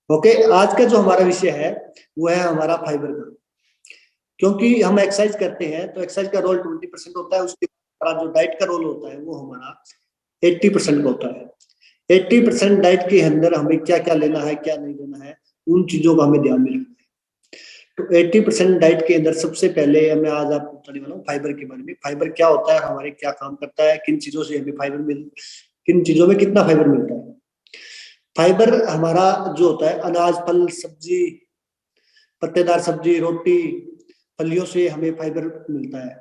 Okay, आज का जो हमारा विषय है वो है हमारा फाइबर का। क्योंकि हम एक्सरसाइज करते हैं तो एक्सरसाइज का रोल 20% होता है, उसके बाद जो डाइट का रोल होता है वो हमारा 80% का होता है। 80% डाइट के अंदर हमें क्या क्या लेना है, क्या नहीं लेना है, उन चीजों का हमें ध्यान में रखना है। तो 80% डाइट के अंदर सबसे पहले मैं आज आपको बताने वाला हूँ फाइबर के बारे में। फाइबर क्या होता है, हमारे क्या काम करता है, किन चीजों से हमें किन चीजों में कितना फाइबर मिलता है। फाइबर हमारा जो होता है अनाज, फल, सब्जी, पत्तेदार सब्जी, रोटी, फलियों से हमें फाइबर मिलता है।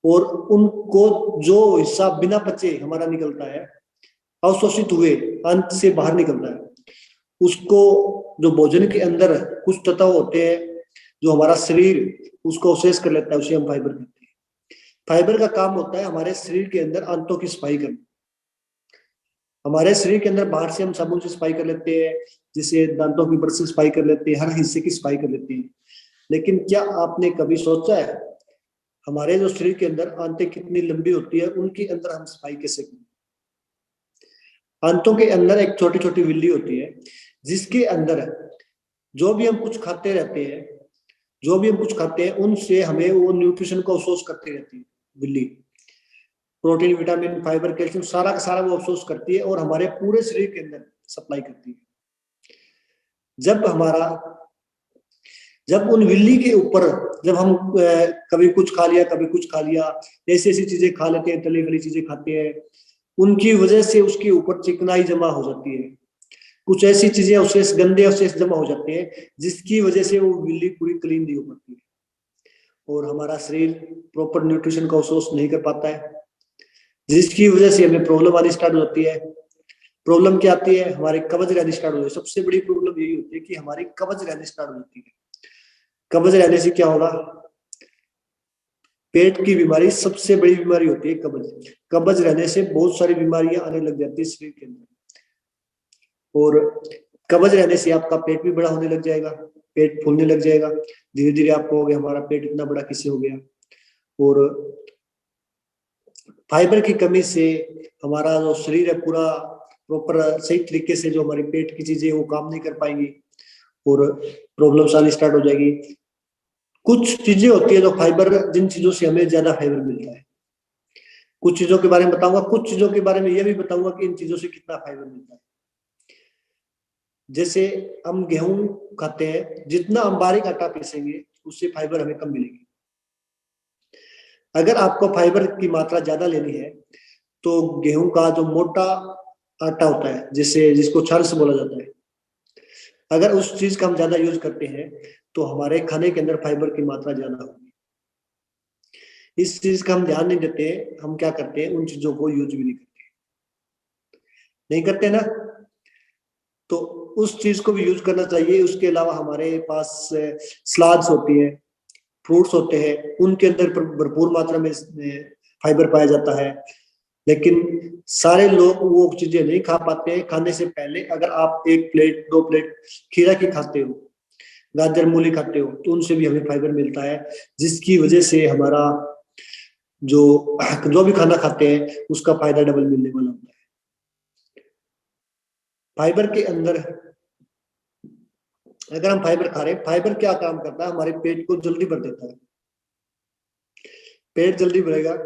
और उनको जो हिस्सा बिना पचे हमारा निकलता है, अवशोषित हुए अंत से बाहर निकलता है, उसको जो भोजन के अंदर कुछ तत्व होते हैं जो हमारा शरीर उसको अवशेष कर लेता है, उसे हम फाइबर कहते हैं। फाइबर का काम होता है हमारे शरीर के अंदर अंतों की सफाई करना। हमारे शरीर के अंदर बाहर से हम साबुन से सफाई कर लेते हैं, जिसे दांतों की ब्रश से सफाई कर लेते हैं, हर हिस्से की सफाई कर लेते हैं। लेकिन क्या आपने कभी सोचा है हमारे जो शरीर के अंदर आंतें कितनी लंबी होती है, उनके अंदर हम सफाई कैसे करें। आंतों के अंदर एक छोटी छोटी विल्ली होती है, जिसके अंदर जो भी हम कुछ खाते रहते हैं, जो भी हम कुछ खाते हैं उनसे हमें वो न्यूट्रिशन को अवशोष करती रहती है Willey. Protein, vitamin, fibre, calcium सारा का सारा वो अवशोष करती है और हमारे पूरे शरीर के अंदर सप्लाई करती है। जब हमारा जब उन विल्ली के ऊपर जब हम कभी कुछ खा लिया, कभी कुछ खा लिया, ऐसी ऐसी चीजें खा लेते हैं, तली गली चीजें खाते हैं, उनकी वजह से उसके ऊपर चिकनाई जमा हो जाती है। कुछ ऐसी चीजें अवशेष, गंदे अवशेष जमा हो जाते हैं, जिसकी वजह से वो विल्ली पूरी क्लीन नहीं हो पाती है और हमारा शरीर प्रॉपर न्यूट्रिशन का अवशोष नहीं कर पाता है, जिसकी वजह से हमें प्रॉब्लम आनी स्टार्ट हो जाती है। प्रॉब्लम क्या आती है, हमारी कब्ज रहनी स्टार्ट हो जाती है। सबसे बड़ी प्रॉब्लम यही होती है कि हमारी कब्ज रहनी स्टार्ट हो जाती है। कब्ज रहने से क्या होगा, पेट की बीमारी सबसे बड़ी बीमारी होती है कब्ज। कब्ज रहने से बहुत सारी बीमारियां आने लग जाती है शरीर के अंदर। और कब्ज रहने से आपका पेट भी बड़ा होने लग जाएगा, पेट फूलने लग जाएगा। धीरे धीरे आप कहोगे हमारा पेट इतना बड़ा किससे हो गया। और फाइबर की कमी से हमारा जो शरीर है पूरा प्रॉपर सही तरीके से जो हमारी पेट की चीजें वो काम नहीं कर पाएंगी और प्रॉब्लम्स आनी स्टार्ट हो जाएगी। कुछ चीजें होती है जो फाइबर, जिन चीजों से हमें ज्यादा फाइबर मिलता है। कुछ चीजों के बारे में बताऊंगा, कुछ चीजों के बारे में यह भी बताऊंगा कि इन चीजों से कितना फाइबर मिलता है। जैसे हम गेहूं खाते हैं, जितना हम बारीक आटा पीसेंगे उससे फाइबर हमें कम मिलेगी। अगर आपको फाइबर की मात्रा ज्यादा लेनी है तो गेहूं का जो मोटा आटा होता है, जिसको छाछ बोला जाता है, अगर उस चीज का हम ज्यादा यूज करते हैं तो हमारे खाने के अंदर फाइबर की मात्रा ज्यादा होगी। इस चीज का हम ध्यान नहीं देते, हम क्या करते हैं, उन चीजों को यूज भी नहीं करते ना। तो उस चीज को भी यूज करना चाहिए। उसके अलावा हमारे पास सलाद्स होती है, फ्रूट्स होते हैं, उनके अंदर भरपूर मात्रा में फाइबर पाया जाता है। लेकिन सारे लोग वो चीजें नहीं खा पाते हैं। खाने से पहले अगर आप 1 प्लेट 2 प्लेट खीरा की खाते हो, गाजर मूली खाते हो, तो उनसे भी हमें फाइबर मिलता है, जिसकी वजह से हमारा जो जो भी खाना खाते हैं उसका फायदा डबल मिलने वाला होता है। फाइबर के अंदर अगर हम फाइबर खा रहे हैं, फाइबर क्या काम करता है, हमारे पेट को जल्दी भर देता है। पेट जल्दी भरेगा,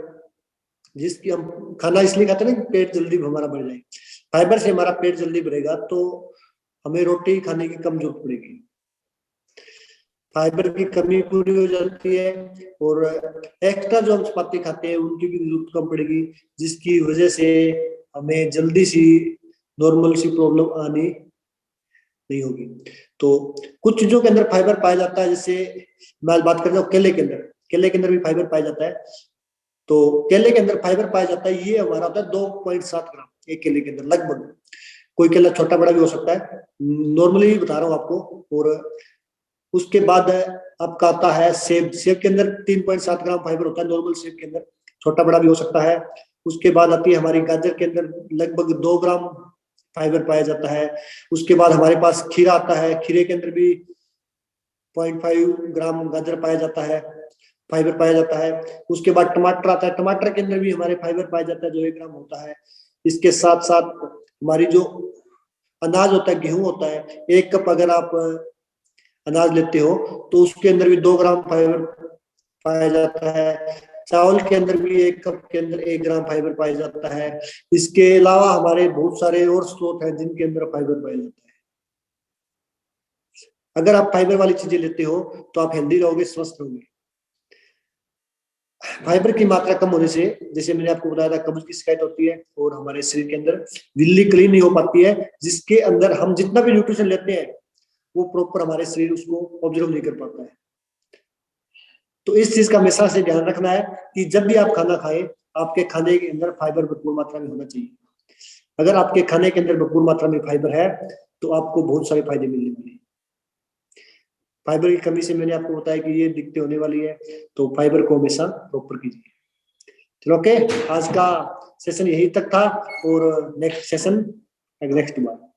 जिसकी हम खाना इसलिए खाते हैं ना कि पेट जल्दी हमारा भर जाए। फाइबर से हमारा पेट जल्दी भरेगा तो हमें रोटी खाने की कम जरूरत पड़ेगी, फाइबर की कमी पूरी हो जाती है। और एक्स्ट्रा जो हम चपाती खाते हैं उनकी भी जरूरत कम पड़ेगी, जिसकी वजह से हमें जल्दी सी नॉर्मल सी प्रॉब्लम आनी नहीं होगी। तो कुछ चीजों के अंदर फाइबर पाया जाता है, जैसे मैं बात करता हूँ केले के अंदर। केले के अंदर भी फाइबर पाया जाता है। तो केले के अंदर फाइबर पाया जाता है, ये हमारा होता है 2.7 ग्राम एक केले के अंदर लगभग। कोई केला छोटा बड़ा भी हो सकता है, नॉर्मली ही बता रहा हूँ आपको। और उसके बाद आपका आता है सेब। सेब के अंदर 3.7 ग्राम फाइबर होता है नॉर्मल सेब के अंदर, छोटा बड़ा भी हो सकता है। उसके बाद आती है हमारी गाजर के अंदर लगभग 2 ग्राम फाइबर पाया जाता है। उसके बाद हमारे पास खीरा आता है, खीरे के अंदर भी 0.5 ग्राम गाजर पाया जाता है, फाइबर पाया जाता है। उसके बाद टमाटर आता है, टमाटर के अंदर भी हमारे फाइबर पाया जाता है जो 1 ग्राम होता है। इसके साथ साथ हमारी जो अनाज होता है, गेहूं होता है, 1 कप अगर आप अनाज लेते हो तो उसके अंदर भी 2 ग्राम फाइबर पाया जाता है। चावल के अंदर भी 1 कप के अंदर 1 ग्राम फाइबर पाया जाता है। इसके अलावा हमारे बहुत सारे और स्रोत हैं जिनके अंदर फाइबर पाया जाता है। अगर आप फाइबर वाली चीजें लेते हो तो आप हेल्दी रहोगे, स्वस्थ रहोगे। फाइबर की मात्रा कम होने से, जैसे मैंने आपको बताया था, कब्ज की शिकायत होती है और हमारे शरीर के अंदर विल्ली क्लीन नहीं हो पाती है, जिसके अंदर हम जितना भी न्यूट्रिशन लेते हैं वो प्रॉपर हमारे शरीर उसको ऑब्जर्व नहीं कर पाता है। तो इस चीज का हमेशा से ध्यान रखना है कि जब भी आप खाना खाएं, आपके खाने के अंदर फाइबर भरपूर मात्रा में होना चाहिए। अगर आपके खाने के अंदर भरपूर मात्रा में फाइबर है तो आपको बहुत सारे फायदे मिलने वाले हैं। फाइबर की कमी से मैंने आपको बताया कि ये दिक्कतें होने वाली है, तो फाइबर को हमेशा प्रॉपर कीजिए। चलो ओके, आज का सेशन यही तक था और नेक्स्ट सेशन नेक्स्ट बार।